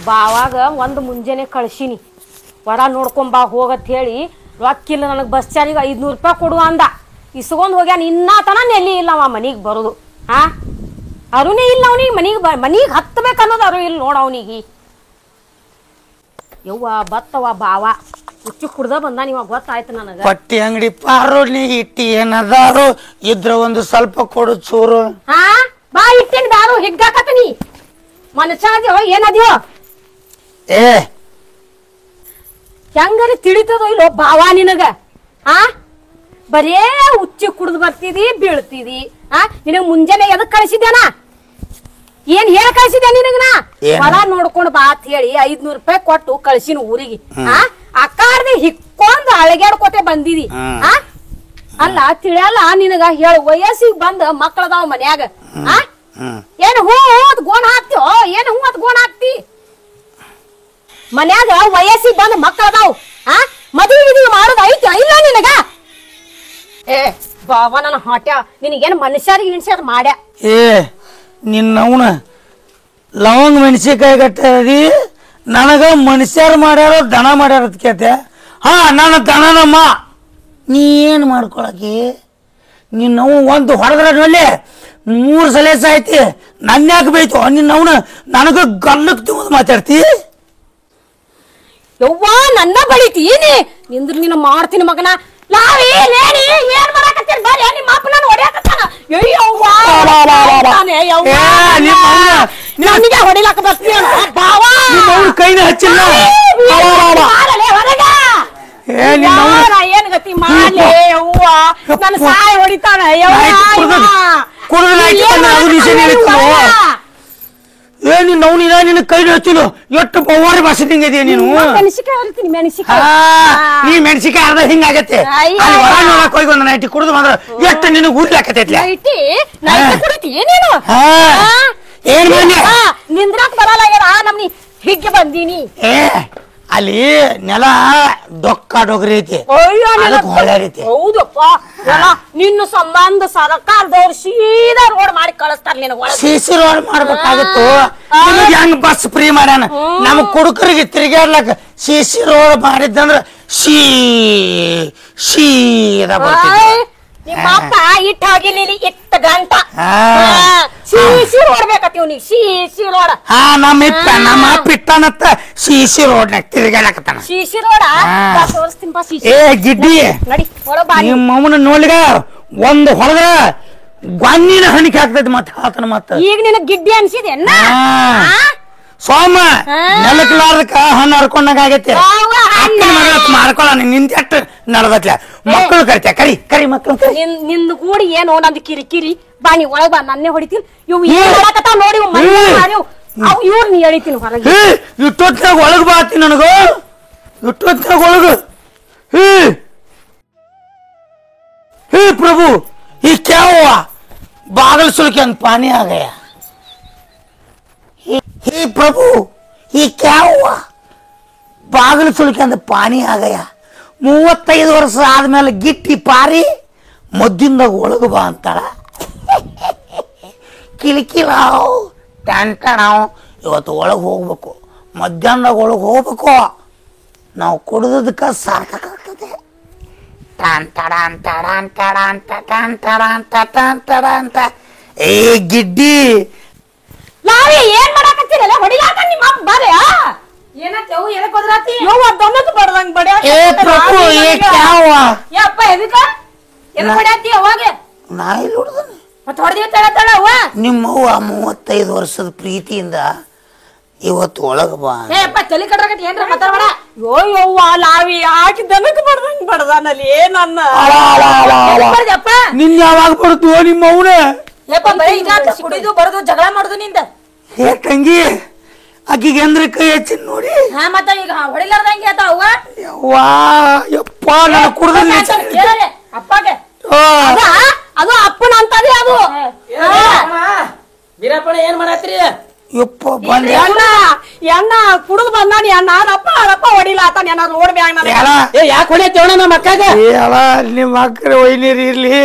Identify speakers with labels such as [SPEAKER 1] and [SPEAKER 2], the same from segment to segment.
[SPEAKER 1] ಬಾವಾಗ ಒಂದು ಮುಂಜಾನೆ ಕಳ್ಸಿನಿ ಹೊರ ನೋಡ್ಕೊಂಬಾ ಹೋಗತ್ ಹೇಳಿ ರೊಕ್ಕಿಲ್ಲ ನನಗೆ ಬಸ್ ಚಾರ್ಜಿಗೆ 500 ರೂಪಾಯಿ ಕೊಡು ಅಂದ ಇಸ್ಕೊಂಡ್ ಹೋಗ್ಯಾನ ಇನ್ನತನ ನೆಲ್ಲಿ ಇಲ್ಲ ಅವ ಮನಿಗೆ ಬರೋದು ಅರುನೇ ಇಲ್ಲ ಅವನಿಗೆ ಮನಿಗೆ ಹತ್ತಬೇಕನ್ನೋದು ಅರು ಇಲ್ಲ ನೋಡ ಅವನಿಗೆ ಯವ್ವ ಬತ್ತವ ಬಾವ ಹುಚ್ಚು ಕುಡ್ದ ಬಂದ ನೀವ ಗೊತ್ತಾಯ್ತು ನನಗ
[SPEAKER 2] ಪಟ್ಟಿ ಅಂಗಡಿ ಪಾರೋಲಿ ಇಟ್ಟಿ ಏನದಾರು ಇದ್ರ ಒಂದು ಸ್ವಲ್ಪ ಕೊಡು ಚೂರು
[SPEAKER 1] ಬಾ ಇಟ್ಟೇನ್ ಬಾರು ಹಿಗ್ಗಾಕತ್ತೀನಿ ಮನಸ್ಸಾದ್ಯೋ ಏನದ್ಯೋ
[SPEAKER 2] ಏ
[SPEAKER 1] ಹೆಂಗಾರಿ ತಿಳಿತದೋ ಇಲ್ಲೋ ಬಾವ ನಿನಗ ಬರೇ ಹುಚ್ಚಿ ಕುಡ್ದು ಬರ್ತಿದಿ ಬೀಳ್ತಿದಿ ನಿನಗ್ ಮುಂಜಾನೆ ಎದಕ್ ಕಳಿಸಿದ್ಯಾನ ಏನ್ ಹೇಳ ಕಳ್ಸಿದ್ಯಾ ನಿನಗನ ಹೊಲ ನೋಡ್ಕೊಂಡ್ ಬಾ ಅಂತ ಹೇಳಿ 500 ರೂಪಾಯಿ ಕೊಟ್ಟು ಕಳ್ಸಿನ ಊರಿಗೆ ಅಕ್ಕಾರ್ದೆ ಹಿಕ್ಕೊಂಡ್ ಅಳಗ್ಯಾಡ್ಕೋತೆ ಬಂದಿದಿ ಅಲ್ಲ ತಿಳಿಯಲ್ಲ ನಿನಗ ಹೇಳ ವಯಸ್ಸಿಗೆ ಬಂದ ಮಕ್ಕಳದಾವ ಮನ್ಯಾಗ ಏನ್ ಹೂ ಅದ್ ಗೋಣ ಹಾಕ್ತಿಯೋ ಏನ್ ಹೂ ಅದ್ ಗೋಣ ಹಾಕ್ತಿ ಮನ್ಯಾಗ ವಯಸ್ಸಿಗೆ ಬಂದ ಮಕ್ಕಳದಾವ್ ಮದುವೆ ಮಾಡೋದ್ ಐತಿ ಇಲ್ಲ ನಿನಗ ಏ ಬಾವ ನನ್ನ ಹಾಟ್ಯ ನಿನಗೇನ್ ಮನುಷ್ಯರಿಗೆ ಇನ್ಸ್ಯಾರ ಮಾಡ್ಯ
[SPEAKER 2] ಏ ನಿನ್ನವನ ಲವಂಗ ಮೆಣಸಿಕಾಯಿ ಗಟ್ಟದಿ ನನಗ ಮನುಷ್ಯರು ಮಾಡ್ಯಾರೋ ದನ ಮಾಡ್ಯಾರ ಕೇತೆ ನನ್ನ ದನನಮ್ಮ ನೀ ಏನ್ ಮಾಡ್ಕೊಳಕಿ ನಿನ್ನವು ಒಂದು ಹೊಡೆದ್ರ ನೋಡ್ಲಿ 3 ಸಲ ಸಾಯ್ತಿ ನನ್ನ ಯಾಕೆ ಬೈತು ನಿನ್ನವನ ನನಗ ಗಲ್ಲಕ್ ತುಂಬ ಮಾತಾಡ್ತಿ
[SPEAKER 1] ಯವ್ವ ನನ್ನ ಬಳಿತೀನಿ ನಿಂದ್ರ ನೀನು ಮಾಡ್ತೀನಿ ಮಗನ ಲಾವಿ ಲೇಡಿ ಏನ್ ಮಾಡಕತ್ತೀರಿ ಬರ್ರಿ ನಿಮ್ಮ ಅಪ್ಪ ನಾನು ಹೊಡ್ಯಾಕತ್ತಾನ ಅಯ್ಯವ್ವ ನನಗೆ ಹೊಡಿಲಾಕ ಬರ್ತೀಯ ಬಾವ
[SPEAKER 2] ಕೈನ ಹಚ್ಚಿಲ್ಲ
[SPEAKER 1] ಏನ್ ಗತಿ ಮಾಡ್ಲೆ ಯವ್ವ ನನ್ನ ಸಾಯ ಹೊಡಿತಾನ
[SPEAKER 2] ನಿನ್ನ ಕೈ ಹಚ್ಚಿಲ್ಲ ಎಷ್ಟು ಪವಾರಿ ಭಾಷೆ ಹಿಂಗದೀಯ ನೀನು ನೀ ಮೆಣಸಿಕಾಯಿ ಅರ್ಧ ಹಿಂಗಾಗತ್ತೆ ಹೋಗಿ ನೈಟಿ ಕುಡಿದು ಬಂದ್ರ ಎಷ್ಟು ನಿನ್ನ ಊರ್ಲಾಕತೈತಿ ಏನ್
[SPEAKER 1] ನಿಂದ್ರಾಕ್ ಬರಲ್ಲ ನಮ್ನಿ ಹಿಗ್ಗೆ ಬಂದೀನಿ
[SPEAKER 2] ಅಲ್ಲಿ ನೆಲ ಡೊಕ್ಕ ಡೊಗ್ರಿ ಐತಿ
[SPEAKER 1] ಹೌದಪ್ಪ ನಿನ್ನ ಸಂಬಂಧ ಸರ್ಕಾರದವ್ರು ಸೀದಾ ರೋಡ್ ಮಾಡಿ ಕಳಿಸ್ತಾರ ನಿನಗ
[SPEAKER 2] ಸಿಸಿ ರೋಡ್ ಮಾಡ್ಬೇಕಾಗಿತ್ತು ಹೆಂಗ್ ಬಸ್ ಫ್ರೀ ಮಾಡ್ಯಾನ ನಮ್ ಕುಡುಕರಿಗೆ ತಿರುಗಾಡ್ಲಕ್ಕ ಸಿಸಿ ರೋಡ್ ಮಾಡಿದ್ದಂದ್ರ ಸೀದಾ
[SPEAKER 1] ನಿಮ್ಮ ಅಪ್ಪ ಇಟ್ಟ ಹೋಗಿಲ್ಲಿ ಇಟ್ಟ ಗಂಟ ಸಿಸಿ ರೋಡ್ ಬೇಕತ್ತಿ ಇವ್ನಿಗೆ ಸಿಸಿ ರೋಡ್
[SPEAKER 2] ನಮ್ಮ ಅಪ್ಪ ಇಟ್ಟನತ್ತ ಸಿಸಿ ರೋಡ್ನಾಗ ತಿರುಗಾಡಕತ್ತಾನ
[SPEAKER 1] ಸಿಸಿ ರೋಡ ತೋರಿಸ್ತೀನಿ
[SPEAKER 2] ಏ ಗಿಡ್ಡಿ ನಿಮ್ಮ ಅವನ ನೋಡ್ಲಿಗ ಒಂದು ಹೊಡೆದ್ರ ಗ್ವಾನಿನ ಹಣಿಕೆ ಆಗ್ತೈತಿ ಮತ್ತೆ ಆತನ ಮತ್ತ
[SPEAKER 1] ಈಗ ನಿನ ಗಿಡ್ಡಿ ಅನ್ಸಿದೆ
[SPEAKER 2] ಸೋಮ ನೆಲಕ್ಲಾರ್ದಕ್ಕ ಹಣ್ಣು ಹರ್ಕೊಂಡಾಗ ಆಗೈತೆ ಮಾಡ್ಕೊಳ ನಿಂದೆಟ್ಟು ನಡ್ದತ್ಲ ಮಕ್ಕಳು ಕರಿತ ಕರಿ ಕರಿ ಮಕ್ಕಳು
[SPEAKER 1] ನಿಂದ ಕೂಡಿ ಏನೋ ನಂದು ಕಿರಿಕಿರಿ ಬಾ ನೀ ಒಳಗ್ ಬಾ ನನ್ನೇ ಹೊಡಿತೀನಿ ಇವ್ ಏನ್ ಮಾಡಕತ್ತಾವ ನೋಡಿ ಇವ್ರು ನೀ ಹೇಳಿತೀನಿ ಹೊರಗೆ
[SPEAKER 2] ಇಟ್ಟೊತ್ತಾಗ ಒಳಗ್ ಬಾತಿ ನನಗ ಇಟ್ಟೊತ್ತಾಗ ಒಳಗ हे प्रभु ये क्या हुआ बादल सुल के अंदर पानी आ गया हे प्रभु ये क्या हुआ बादल सुल के अंदर पानी आ गया 35 ವರ್ಷ ಆದ್ಮೇಲೆ ಗಿಟ್ಟಿ ಪಾರಿ ಮದ್ದಿಂದಾಗ ಒಳಗ ಬಾ ಅಂತಾಳ ಕಿಲಿಕಿಲಾವ್ ಟಂಟಣಾವ್ ಇವತ್ತು ಒಳಗೆ ಹೋಗ್ಬೇಕು ಮಧ್ಯಾಹ್ನದಾಗ ಒಳಗೆ ಹೋಗ್ಬೇಕು ನಾವು ಕುಡಿದದಕ್ಕೆ ಸಾಕಾಗ್ತದೆ ಏ ಗಿಡ್ಡಿ
[SPEAKER 1] ಲಾವಿ ಏನ್ ಮಾಡಕತ್ತೀರಲ್ಲ ಹೊಡಿಲಾಕ ನಿಮ್ಮ ಅಪ್ಪ ಬಾರೆ ಏನತ್ತೇವು ಎದಕ್ಕೆ ಹೋದ್ರಾತಿ ಯವ್ವ ದೊನ್ನಕ ಬಡದಂಗ ಬಡಿಯ
[SPEAKER 2] ಏ ಪ್ರಭು ಏ ಕ್ಯಾ ಹುವಾ
[SPEAKER 1] ಯಪ್ಪ ಎದಕ ಎದಕ್ಕೆ ಹೊಡ್ಯಾತಿ ಅವಾಗ
[SPEAKER 2] ನಾ ಇಲ್ಲಿ ಹೊಡೆದನೆ
[SPEAKER 1] ಮತ್ತೆ ಹೊಡೆದಿ ತಳ ಅವ್ವ
[SPEAKER 2] ನಿಮ್ಮವ್ವ 35 ವರ್ಷದ ಪ್ರೀತಿಯಿಂದ ಇವತ್ತು ಒಳಗ ಬಾ
[SPEAKER 1] ಏ ಅಪ್ಪ ತಲೆ ಕಟ್ರಾಕತ್ತಿ ಏನ್ರ ಮಾತಾಡಬೇಡ ಯೋ ಯವ್ವ ಲಾವಿ ಆಕಿ ದನಕ ಬಡದಂಗ ಬಡದಾನಲ್ಲಿ ಏನನ್ನ ಬಡದಪ್ಪ
[SPEAKER 2] ನಿನ್ನ ಯಾವಾಗ ಬಡ್ತು ನಿಮ್ಮ ಅವನ
[SPEAKER 1] ಯಪ್ಪ ಬರೀ ಈಗ ಕುಡಿದು ಬಡದು ಜಗಳ ಮಾಡುದು ನಿಂದ
[SPEAKER 2] ಹೇ ತಂಗಿ ಆಕಿಗೆ ಅಂದ್ರೆ ಕೈ ಹಚ್ಚಿ ನೋಡಿ
[SPEAKER 1] ಮತ್ತ ಈಗ ಹೊಡಿಲಾರ್ದಂಗೆ ಆತ ಅವ್ವ
[SPEAKER 2] ಯವ್ವಾ ಯಪ್ಪ ನಾನು ಕುಡಿದ್ರೆ
[SPEAKER 1] ಅಪ್ಪಗೆ ಅದು ಅಪ್ಪನ ಅಂತದೆ ಅದು
[SPEAKER 3] ವೀರಪ್ಪಣ ಏನ್ ಮಾಡತ್ರಿ
[SPEAKER 2] ಯಪ್ಪ ಬಂದೆ
[SPEAKER 1] ಎಣ್ಣ ಕುಡಿದು ಬಂದಾನಿ ಅಣ್ಣ ರಪ್ಪ ರಪ್ಪ ಹೊಡಿಲ್ಲ ಆತಾನ ಏನ ರೋಡ್ ಬ್ಯಾಗ್
[SPEAKER 3] ಯಾಕೆ ಹೊಡಿಯತ್ತೇವಣ ನಮ್ಮ ಅಕ್ಕಾಗ
[SPEAKER 2] ಅಲ್ಲ ನಿಮ್ಮ ಮಕ್ಕಳು ಒಯ್ನೀರು ಇರ್ಲಿ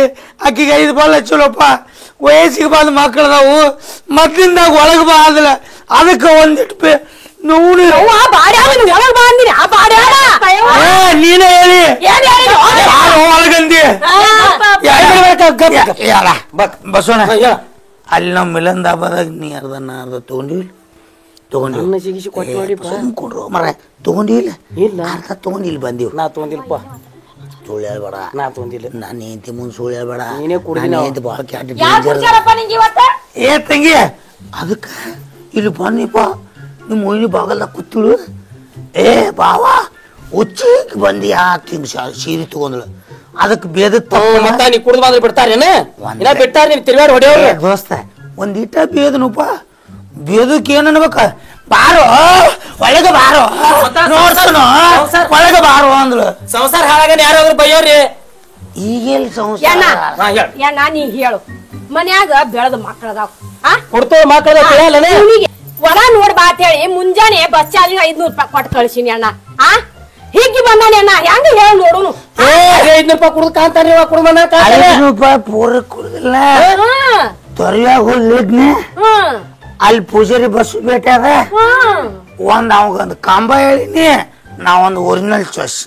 [SPEAKER 2] ಅಕ್ಕಿಗೆ 5 ಬಾಲ್ ಹಚ್ಚಲಪ್ಪ ವಯಸ್ಸಿಗೆ ಬಂದ ಮಕ್ಕಳದಾವು ಮೊದ್ಲಿಂದಾಗ ಒಳಗೆ ಬಾ ಅದಲ್ಲ ಅದಕ್ಕೆ ಒಂದಿಟ್ಟು ನೋಡಿ ನೀನೇ ಹೇಳಿ ಒಳಗಂದಿ ಬಸವಣ್ಣ ಅಲ್ಲಿ ನಮ್ಮ ಮಿಲನ್ ದಾಬಾದಾಗ ನೀ ಅರ್ಧ ತಗೊಂಡಿವಿ ಕೊಡ್ರು ಮರ ತಗೊಂಡಿಲ್ಲ ಅರ್ಧ ತಗೊಂಡಿಲ್ಲ ಬಂದಿವ್
[SPEAKER 3] ನಾ ತಗೊಂಡಿಲ್ಪ
[SPEAKER 2] ಸುಳ್ಳು ಹೇಳ್ಬೇಡ
[SPEAKER 3] ನಾ ತಗೊಂಡಿಲ್ಲ
[SPEAKER 2] ನಾನು ಹೆಂಡತಿ ಮುಂದೆ ಸುಳ್ಳು ಹೇಳ್ಬೇಡ
[SPEAKER 3] ನೀನೇ ಕುಡಿದಿ
[SPEAKER 2] ಭಾಳ ಏ ತಂಗಿ ಅದಕ್ಕೆ ಇಲ್ಲಿ ಬನ್ನಿಪ್ಪ ನಿಮ್ಮ ಮೊಯ್ನಿ ಬಾಗಲ್ದಾಗ ಕೂತಿಳು ಏ ಬಾವ ಉಚ್ಚಿಗೆ ಬಂದಿ ತಿಂಗ್ ಸೀರೆ ತಗೊಂಡ್ಳು ಅದಕ್ಕೆ ಬೇದ
[SPEAKER 3] ಮತ್ತ ನೀ ಕುಡ್ದು ಬಂದ್ರೆ ಬಿಡ್ತಾರೇನ ಬಿಡ್ತಾರ ನೀನ್ ತಿರ್ಗಾಡಿ ಹೊಡೆಯವ್ರ
[SPEAKER 2] ದೋಸ್ತ ಒಂದಿಟ ಬೇದನಪ್ಪ ಬೇದಕ್ಕೆ ಏನ್ ಅನ್ಬೇಕ ಬಾರೋ ಒಳಗೆ ಬಾರೋ ನೋಡ್ತಾನು ಒಳಗೆ ಬಾರೋ ಅಂದ್ಳು
[SPEAKER 3] ಸಂಸಾರ ಹಾಳಾಗನ್ ಯಾರಾದ್ರೂ ಬೈಯೋರಿ
[SPEAKER 2] ಈಗೆಲ್ಲಿ ಸಂಸಾರ
[SPEAKER 1] ನೀ ಹೇಳು ಮನ್ಯಾಗ ಬೆಳೆದ ಮಕ್ಕಳದಾವ್
[SPEAKER 3] ಕೊಡ್ತೇವೆ ಮಕ್ಕಳ
[SPEAKER 1] ಹೊರ ನೋಡ್ ಬಾ ಅಂತ ಹೇಳಿ ಮುಂಜಾನೆ ಬಸ್ ಚಾರ್ಜಿಗೆ 500 ರೂಪಾಯಿ ಕೊಟ್ಟು ಕಳ್ಸಿನಿ ಅಣ್ಣ ಹೀಗೆ ಬಂದಾನೆ ಅಣ್ಣ ಹೆಂಗ ಹೇಳಿ ನೋಡುನು
[SPEAKER 3] 500 ರೂಪಾಯಿ ಕುಡ್ದು ಕಾಂತಾರ ಕುಡ್ಮನ
[SPEAKER 2] 500 ರೂಪಾಯಿ ಪೂರ ಕುಡ್ದಿಲ್ಲ ತೊರಿಯಾಗ ಹೋಗ್ಲಿದ್ನೆ ಅಲ್ಲಿ ಪೂಜಾರಿ ಬಸ್ ಭೇಟಿ ಅದ ಒಂದ್ ಅವಾಗೊಂದು ಕಂಬ ಹೇಳಿನಿ ನಾವೊಂದು ಒರಿಜಿನಲ್ ಚಾಯ್ಸ್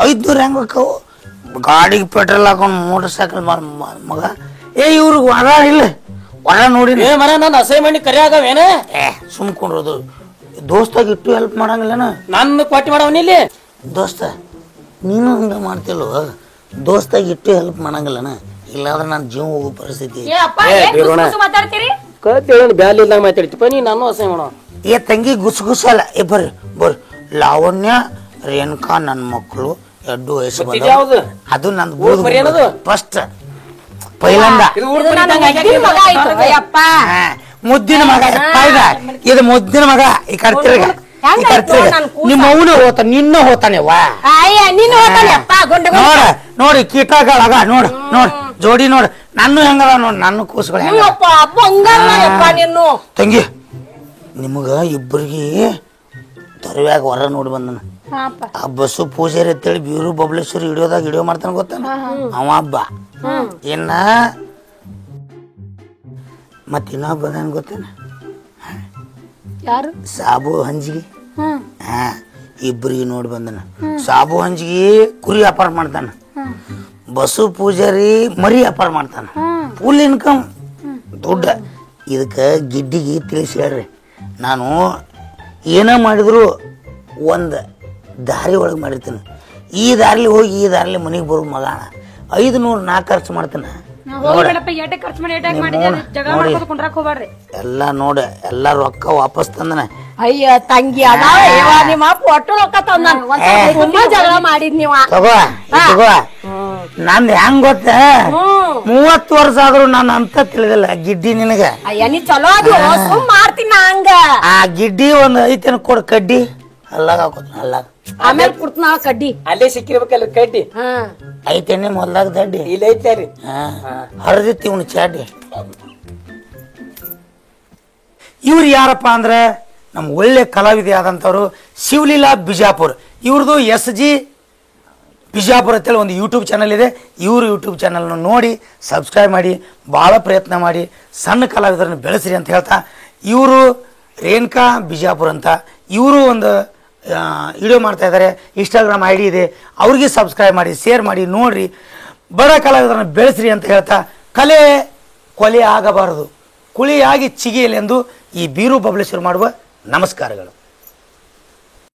[SPEAKER 2] 500 ಹೆಂಗ್ ಬೇಕವು ಗಾಡಿಗೆ ಪೆಟ್ರೋಲ್ ಹಾಕೊಂಡು ಮೋಟರ್ ಸೈಕಲ್ ಮಗ ಏ ಇವ್ರಿಗೆ ಹೊರ ಇಲ್ಲ ಹೊರ ನೋಡಿ
[SPEAKER 3] ಮರ ನಾನು ಅಸೈನ್ಮೆಂಟ್ ಕರಿಯಾಗವೇನ
[SPEAKER 2] ಸುಮ್ಕೊಂಡ್ರದು ದೋಸ್ತಾಗ ಇಟ್ಟು ಹೆಲ್ಪ್ ಮಾಡಂಗಿಲ್ಲನ
[SPEAKER 3] ನನ್ನ ಕೊಟ್ಟಿ ಮಾಡವನ ಇಲ್ಲಿ
[SPEAKER 2] ದೋಸ್ತ ನೀನು ಹಂಗ ಮಾಡ್ತಿಲ್ವ ದೋಸ್ತಾಗ ಇಟ್ಟು ಹೆಲ್ಪ್ ಮಾಡಂಗಿಲ್ಲನ ಇಲ್ಲಾಂದ್ರೆ ನನ್ನ ಜೀವ ಹೋಗೋ ಪರಿಸ್ಥಿತಿ
[SPEAKER 3] ಬ್ಯಾಲಿ ಇಲ್ಲ ಮಾತಾಡ್ತಿಪ್ಪ ನೀ ನಾನು ಅಸೈನ್ ಮಾಡೋ
[SPEAKER 2] ಏ ತಂಗಿ ಗುಸಗುಸಲ್ಲ ಏ ಬರ್ರಿ ಲಾವಣ್ಯ ರೇಣುಕಾ ನನ್ನ ಮಕ್ಕಳು 2 ವಯಸ್ಸು ಬಂದ ಅದು ನಂದು ಫಸ್ಟ್ ಪೈಲಂದ ಮುದ್ದಿನ ಮಗ ಇದು ಮುದ್ದಿನ ಮಗ ಈ ಕರ್ತಿರ್ಗ ನಿಮ್ಮ ಅವನು ಹೋತ ನಿನ್ನ ಹೋತಾನೆ ನೋಡಿ ಕೀಟಗಳಾಗ ನೋಡ್ ಜೋಡಿ ನೋಡ್ ನನ್ನ ಹೆಂಗದ ನೋಡ್ ನನ್ನ ಕೂಸುಗಳ ತಂಗಿ ನಿಮಗ ಇಬ್ಬರಿಗೆ ತೊರವ್ಯಾಗ ಹೊರ ನೋಡಿ ಬಂದನ ಆ ಬಸ್ಸು ಪೂಜಾರಿ ಅಂತೇಳಿ ಬೀರು ಬಬಲೇಶ್ವರಿ ಹಿಡಿಯೋದಾಗ ಹಿಡಿಯೋ ಮಾಡ್ತಾನ ಗೊತ್ತಾನ ಅವ ಹಬ್ಬ ಇನ್ನ ಮತ್ತ ಇನ್ನೊಬ್ಬ ಬಂದಾನ ಗೊತ್ತೇನ ಸಾಬು ಹಂಜಿಗೆ ಇಬ್ಬರಿಗೆ ನೋಡಿ ಬಂದನ ಸಾಬು ಹಂಜಿಗೆ ಕುರಿ ವ್ಯಾಪಾರ ಮಾಡ್ತಾನ ಬಸ್ಸು ಪೂಜಾರಿ ಮರಿ ವ್ಯಾಪಾರ ಮಾಡ್ತಾನ ಫುಲ್ ಇನ್ಕಮ್ ದುಡ್ಡ ಇದಕ್ಕ ಗಿಡ್ಡಿಗೆ ತಿಳಿಸಿ ಹೇಳ್ರಿ ನಾನು ಏನ ಮಾಡಿದ್ರು ಒಂದು ದಾರಿ ಒಳಗೆ ಮಾಡಿರ್ತೀನಿ ಈ ದಾರಿಲಿ ಹೋಗಿ ಈ ದಾರಿಲಿ ಮನೆಗೆ ಬರೋ ಮಗ 500 ನಾ ಖರ್ಚು ಮಾಡ್ತಾನ ಎಲ್ಲ ನೋಡ ಎಲ್ಲ ರೊಕ್ಕ ವಾಪಸ್ ತಂದನ
[SPEAKER 1] ಅಯ್ಯ ತಂಗಿ ನಿಮ್ಮ ಒಟ್ಟು ರೊಕ್ಕ ತಂದ ಜಗಳ ಮಾಡಿದ್ ನೀವ
[SPEAKER 2] ತಗೋ ನಂದ್ ಹೆಂಗ್ ಗೊತ್ತ 30 ವರ್ಷ ಆದ್ರೂ ನಾನು ಅಂತ ತಿಳಿದಿಲ್ಲ ಗಿಡ್ಡಿ ನಿನಗ
[SPEAKER 1] ಅಯ್ಯ ನೀ ಚಲೋ ಅದು ಸುಮ್ ಮಾಡ್ತೀನಿ ಹಂಗ
[SPEAKER 2] ಆ ಗಿಡ್ಡಿ ಒಂದ್ ಐತೇನ ಕೊಡ್ ಕಡ್ಡಿ ಅಲ್ಲಾಗ ಹಾಕೋತ ಅಲ್ಲಾಗ
[SPEAKER 1] ಆಮೇಲೆ ಕುಡ್ತನ ಕಡ್ಡಿ
[SPEAKER 3] ಅಲ್ಲೇ ಸಿಕ್ಕಿರ್ಬೇಕಲ್ಲ ಕಡ್ಡಿ
[SPEAKER 2] ಐತೇನೆ ಮೊದ್ಲಾಗ ದಡ್ಡಿ
[SPEAKER 3] ಇಲ್ಲ ಐತಾರಿ
[SPEAKER 2] ಹರಿದಿತ್ತು ಇವನು ಚಾಡಿ ಇವ್ರು ಯಾರಪ್ಪ ಅಂದ್ರೆ ನಮ್ಮ ಒಳ್ಳೆ ಕಲಾವಿದೆ ಆದಂಥವ್ರು ಶಿವಲೀಲಾ ಬಿಜಾಪುರ್ ಇವ್ರದ್ದು SG ಬಿಜಾಪುರ ಅಂತೇಳಿ ಒಂದು ಯೂಟ್ಯೂಬ್ ಚಾನಲ್ ಇದೆ ಇವರು ಯೂಟ್ಯೂಬ್ ಚಾನಲ್ನ ನೋಡಿ ಸಬ್ಸ್ಕ್ರೈಬ್ ಮಾಡಿ ಭಾಳ ಪ್ರಯತ್ನ ಮಾಡಿ ಸಣ್ಣ ಕಲಾವಿದರನ್ನು ಬೆಳೆಸ್ರಿ ಅಂತ ಹೇಳ್ತಾ ಇವರು ರೇಣುಕಾ ಬಿಜಾಪುರ್ ಅಂತ ಇವರು ಒಂದು ವಿಡಿಯೋ ಮಾಡ್ತಾ ಇದ್ದಾರೆ ಇನ್ಸ್ಟಾಗ್ರಾಮ್ ID ಇದೆ ಅವ್ರಿಗೆ ಸಬ್ಸ್ಕ್ರೈಬ್ ಮಾಡಿ ಶೇರ್ ಮಾಡಿ ನೋಡ್ರಿ ಬಡ ಕಲಾವಿದರನ್ನು ಬೆಳೆಸ್ರಿ ಅಂತ ಹೇಳ್ತಾ ಕಲೆ ಕೊಲೆ ಆಗಬಾರದು ಕುಳಿಯಾಗಿ ಚಿಗಿಯಲೆಂದು ಈ ಬೀರು ಬಬಲೇಶ್ವರ್ ಮಾಡುವ ನಮಸ್ಕಾರಗಳು.